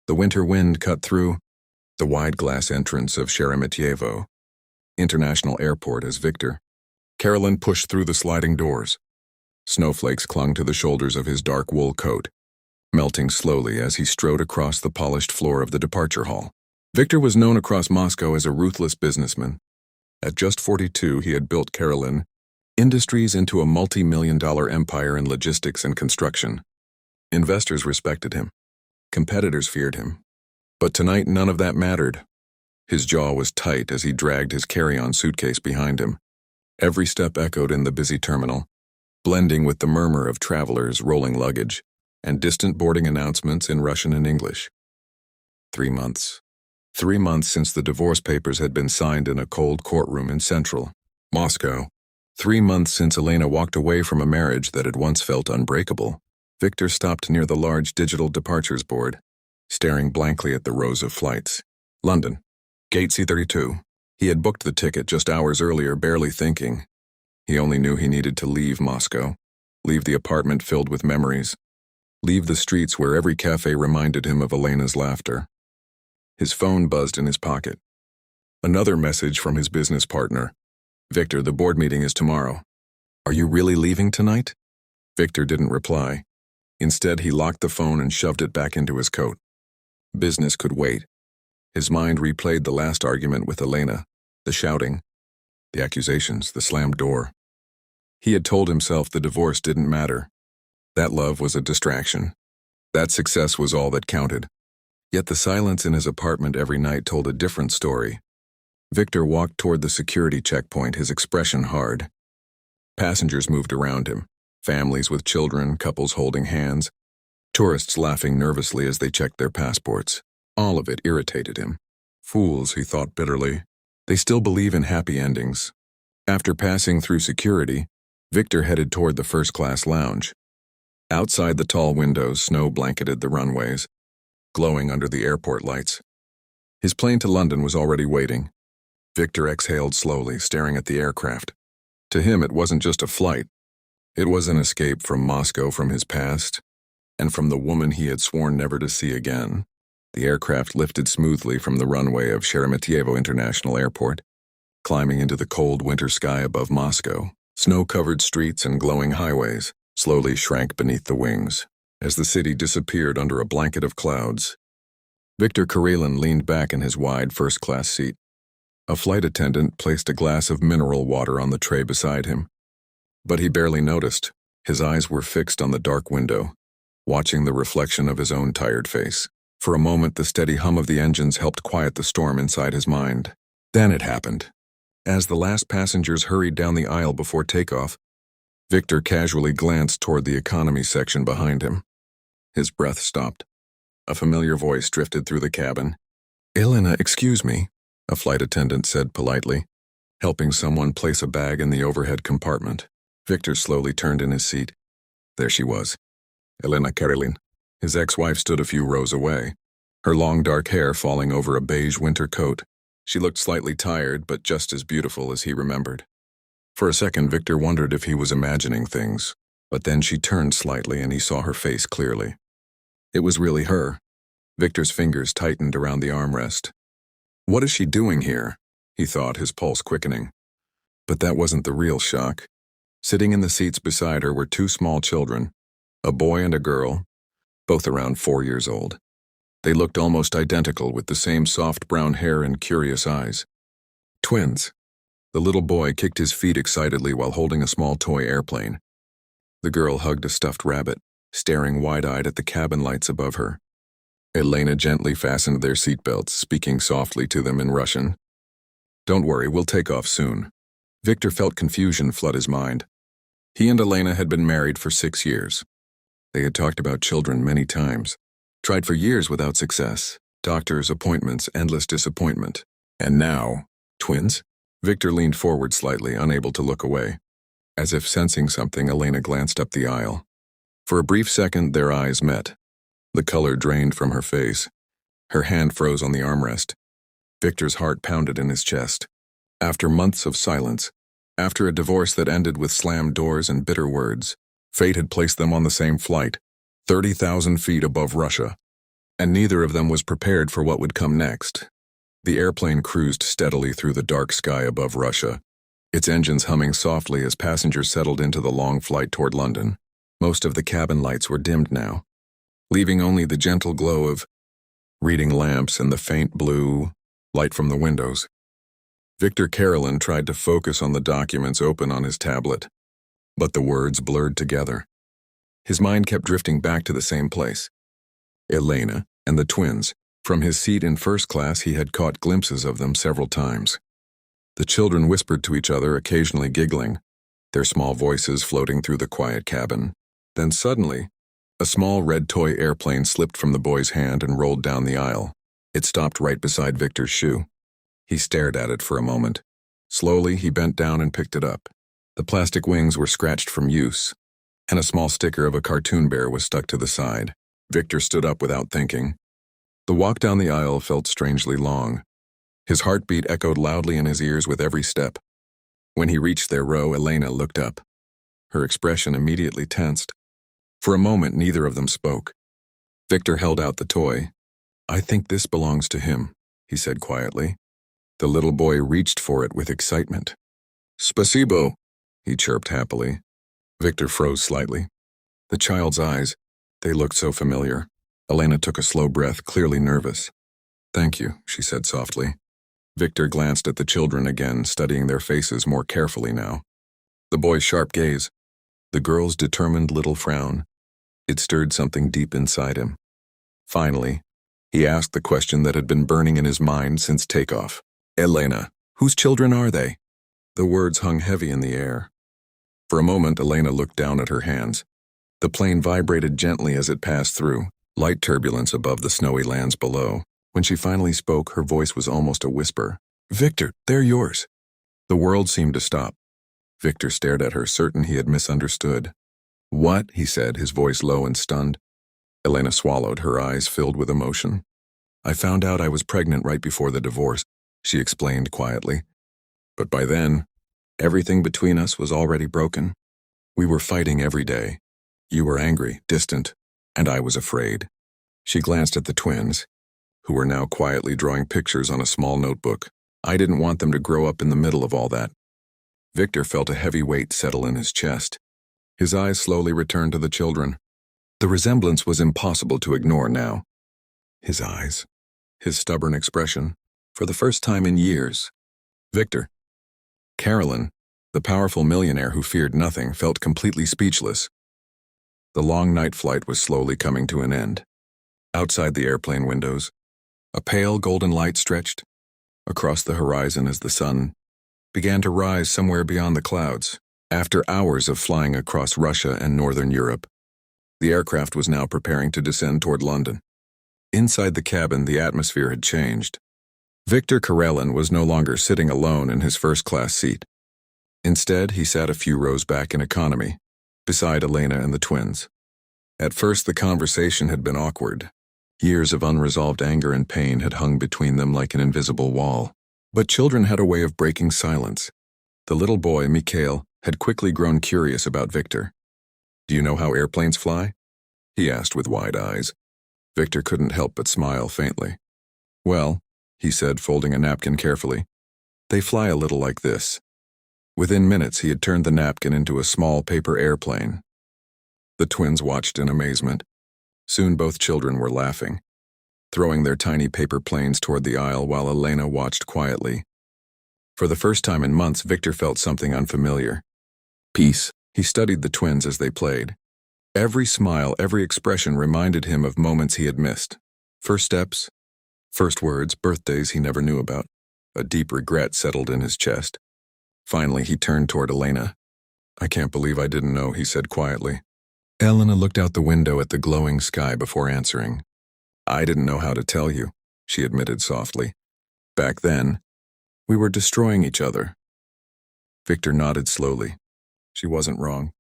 The winter wind cut through the wide glass entrance of Sheremetyevo International Airport as Viktor Karelin pushed through the sliding doors. Snowflakes clung to the shoulders of his dark wool coat, melting slowly as he strode across the polished floor of the departure hall. Viktor was known across Moscow as a ruthless businessman. At just 42, he had built Karelin Industries into a multi-million-dollar empire in logistics and construction. Investors respected him. Competitors feared him. But tonight, none of that mattered. His jaw was tight as he dragged his carry-on suitcase behind him. Every step echoed in the busy terminal, blending with the murmur of travelers rolling luggage and distant boarding announcements in Russian and English. 3 months. 3 months since the divorce papers had been signed in a cold courtroom in central Moscow. 3 months since Elena walked away from a marriage that had once felt unbreakable. Viktor stopped near the large digital departures board, staring blankly at the rows of flights. London. Gate C32. He had booked the ticket just hours earlier, barely thinking. He only knew he needed to leave Moscow, leave the apartment filled with memories, leave the streets where every cafe reminded him of Elena's laughter. His phone buzzed in his pocket. Another message from his business partner. Viktor, the board meeting is tomorrow. Are you really leaving tonight? Viktor didn't reply. Instead, he locked the phone and shoved it back into his coat. Business could wait. His mind replayed the last argument with Elena, the shouting, the accusations, the slammed door. He had told himself the divorce didn't matter. That love was a distraction. That success was all that counted. Yet the silence in his apartment every night told a different story. Viktor walked toward the security checkpoint, his expression hard. Passengers moved around him, families with children, couples holding hands, tourists laughing nervously as they checked their passports. All of it irritated him. Fools, he thought bitterly. They still believe in happy endings. After passing through security, Viktor headed toward the first-class lounge. Outside the tall windows, snow blanketed the runways, glowing under the airport lights. His plane to London was already waiting. Viktor exhaled slowly, staring at the aircraft. To him, it wasn't just a flight. It was an escape from Moscow, from his past, and from the woman he had sworn never to see again. The aircraft lifted smoothly from the runway of Sheremetyevo International Airport, climbing into the cold winter sky above Moscow. Snow-covered streets and glowing highways slowly shrank beneath the wings as the city disappeared under a blanket of clouds. Viktor Karelin leaned back in his wide first-class seat. A flight attendant placed a glass of mineral water on the tray beside him. But he barely noticed. His eyes were fixed on the dark window, watching the reflection of his own tired face. For a moment, the steady hum of the engines helped quiet the storm inside his mind. Then it happened. As the last passengers hurried down the aisle before takeoff, Viktor casually glanced toward the economy section behind him. His breath stopped. A familiar voice drifted through the cabin. "Elena, excuse me," a flight attendant said politely, helping someone place a bag in the overhead compartment. Viktor slowly turned in his seat. There she was, Elena Karelin. His ex-wife stood a few rows away, her long dark hair falling over a beige winter coat. She looked slightly tired, but just as beautiful as he remembered. For a second, Viktor wondered if he was imagining things, but then she turned slightly and he saw her face clearly. It was really her. Viktor's fingers tightened around the armrest. What is she doing here? He thought, his pulse quickening. But that wasn't the real shock. Sitting in the seats beside her were 2 small children, a boy and a girl, both around 4 years old. They looked almost identical, with the same soft brown hair and curious eyes. Twins. The little boy kicked his feet excitedly while holding a small toy airplane. The girl hugged a stuffed rabbit, staring wide-eyed at the cabin lights above her. Elena gently fastened their seatbelts, speaking softly to them in Russian. "Don't worry, we'll take off soon." Viktor felt confusion flood his mind. He and Elena had been married for 6 years. They had talked about children many times, tried for years without success, doctors, appointments, endless disappointment. And now, twins? Viktor leaned forward slightly, unable to look away. As if sensing something, Elena glanced up the aisle. For a brief second, their eyes met. The color drained from her face. Her hand froze on the armrest. Viktor's heart pounded in his chest. After months of silence, after a divorce that ended with slammed doors and bitter words, fate had placed them on the same flight, 30,000 feet above Russia. and neither of them was prepared for what would come next. The airplane cruised steadily through the dark sky above Russia, its engines humming softly as passengers settled into the long flight toward London. Most of the cabin lights were dimmed now, leaving only the gentle glow of reading lamps and the faint blue light from the windows. Viktor Karelin tried to focus on the documents open on his tablet, but the words blurred together. His mind kept drifting back to the same place. Elena and the twins. From his seat in first class, he had caught glimpses of them several times. The children whispered to each other, occasionally giggling, their small voices floating through the quiet cabin. Then suddenly, a small red toy airplane slipped from the boy's hand and rolled down the aisle. It stopped right beside Victor's shoe. He stared at it for a moment. Slowly, he bent down and picked it up. The plastic wings were scratched from use, and a small sticker of a cartoon bear was stuck to the side. Victor stood up without thinking. The walk down the aisle felt strangely long. His heartbeat echoed loudly in his ears with every step. When he reached their row, Elena looked up. Her expression immediately tensed. For a moment, neither of them spoke. Victor held out the toy. "I think this belongs to him," he said quietly. The little boy reached for it with excitement. "Spasibo," he chirped happily. Victor froze slightly. The child's eyes, they looked so familiar. Elena took a slow breath, clearly nervous. "Thank you," she said softly. Victor glanced at the children again, studying their faces more carefully now. The boy's sharp gaze, the girl's determined little frown. It stirred something deep inside him. Finally, he asked the question that had been burning in his mind since takeoff. "Elena, whose children are they?" The words hung heavy in the air. For a moment, Elena looked down at her hands. The plane vibrated gently as it passed through, light turbulence above the snowy lands below. When she finally spoke, her voice was almost a whisper. "Victor, they're yours." The world seemed to stop. Victor stared at her, certain he had misunderstood. "What?" he said, his voice low and stunned. Elena swallowed, her eyes filled with emotion. "I found out I was pregnant right before the divorce," she explained quietly. "But by then, everything between us was already broken. We were fighting every day. You were angry, distant, and I was afraid." She glanced at the twins, who were now quietly drawing pictures on a small notebook. "I didn't want them to grow up in the middle of all that." Victor felt a heavy weight settle in his chest. His eyes slowly returned to the children. The resemblance was impossible to ignore now. His eyes, his stubborn expression, for the first time in years. Victor Karelin, the powerful millionaire who feared nothing, felt completely speechless. The long night flight was slowly coming to an end. Outside the airplane windows, a pale golden light stretched across the horizon as the sun began to rise somewhere beyond the clouds. After hours of flying across Russia and northern Europe, the aircraft was now preparing to descend toward London. Inside the cabin, the atmosphere had changed. Viktor Karelin was no longer sitting alone in his first-class seat. Instead, he sat a few rows back in economy, beside Elena and the twins. At first, the conversation had been awkward. Years of unresolved anger and pain had hung between them like an invisible wall. But children had a way of breaking silence. The little boy, Mikhail, had quickly grown curious about Victor. "Do you know how airplanes fly?" he asked with wide eyes. Victor couldn't help but smile faintly. "Well," he said, folding a napkin carefully, "they fly a little like this." Within minutes, he had turned the napkin into a small paper airplane. The twins watched in amazement. Soon both children were laughing, throwing their tiny paper planes toward the aisle while Elena watched quietly. For the first time in months, Victor felt something unfamiliar. Peace. He studied the twins as they played. Every smile, every expression reminded him of moments he had missed. First steps, first words, birthdays he never knew about. A deep regret settled in his chest. Finally, he turned toward Elena. "I can't believe I didn't know," he said quietly. Elena looked out the window at the glowing sky before answering. "I didn't know how to tell you," she admitted softly. "Back then, we were destroying each other." Victor nodded slowly. She wasn't wrong.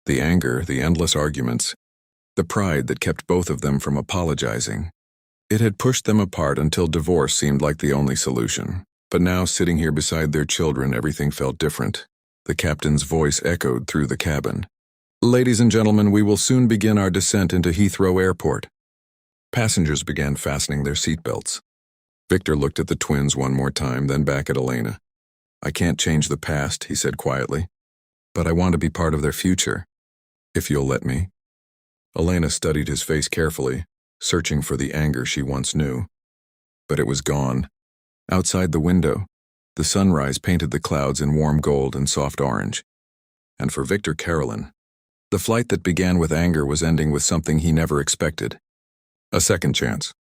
The anger, the endless arguments, the pride that kept both of them from apologizing. It had pushed them apart until divorce seemed like the only solution. But now, sitting here beside their children, everything felt different. The captain's voice echoed through the cabin. "Ladies and gentlemen, we will soon begin our descent into Heathrow Airport." Passengers began fastening their seatbelts. Victor looked at the twins one more time, then back at Elena. "I can't change the past," he said quietly, "but I want to be part of their future, if you'll let me." Elena studied his face carefully, searching for the anger she once knew. But it was gone. Outside the window, the sunrise painted the clouds in warm gold and soft orange. And for Viktor Karelin, the flight that began with anger was ending with something he never expected: a second chance.